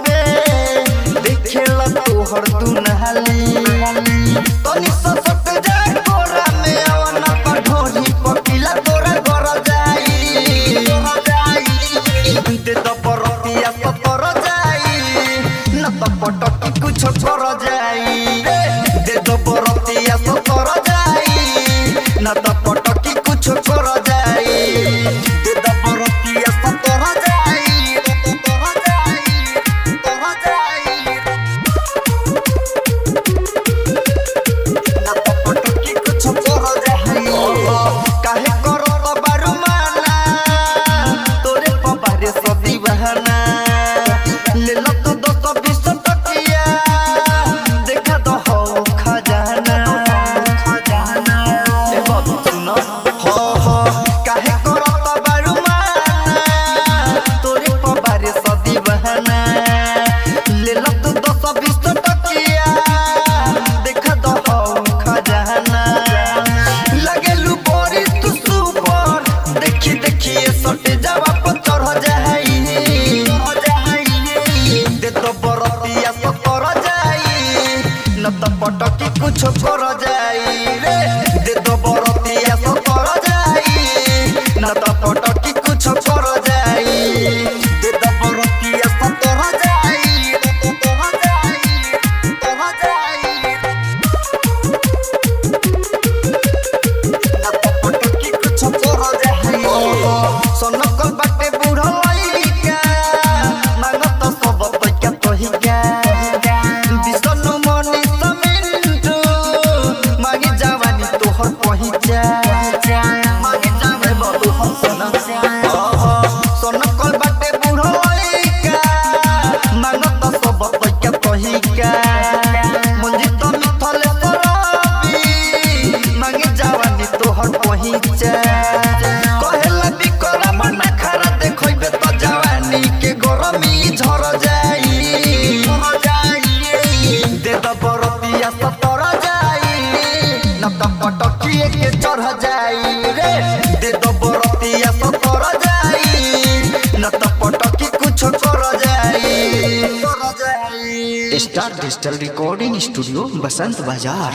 पे देखेला तोहर दुनहाली तनी ससत जाए तोरा में आवना पर ढोली पकिला तोरा घर जाई दे तो परतिया सतर जाई न तो पटकी कुछ कर जाई दे तो परतिया सतर जाई न तो पटकी कुछ कर जाई दे तो परतिया सतर जाई काहे करो बारू माना तोरे पबारे सदी बहाना ले लो तू 220 टकिया देखा तो हो खजाना ए बाबू सुनो हो काहे करो बारू माना तोरे पबारे सदी बहाना ले लो तू 220 टकिया देखा तो हो खजाना लगेलू बोरी तू सुपर देखी देखी सटे जावा पर चढ़ जाई दे तो बरतिया सतर जाई न तो पटकी कुछ कर जाई रे दे तो बरतिया सतर जाई न तो पटकी कुछ कर जाई दे तो बरतिया सतर जाई सनकल बाटे बूढ़ा लइका मांगत सब तैका तहिका बिसनु मनी समिंटू मांगे जवानी तोहर पहिचा मांगे जावे बाबू हसन सनकल बाटे बूढ़ा लइका मांगत सब तैका तहिका मंजित मिथल सरबी मांगे जवानी तोहर पहिचा झर जाई दे तो बरतिया सतर जाई न तो पटकी के चढ़ जाई रे दे तो बरतिया सतर जाई न तो पटकी कुछ कर जाई स्टार डिजिटल रिकॉर्डिंग स्टूडियो बसंत बाजार।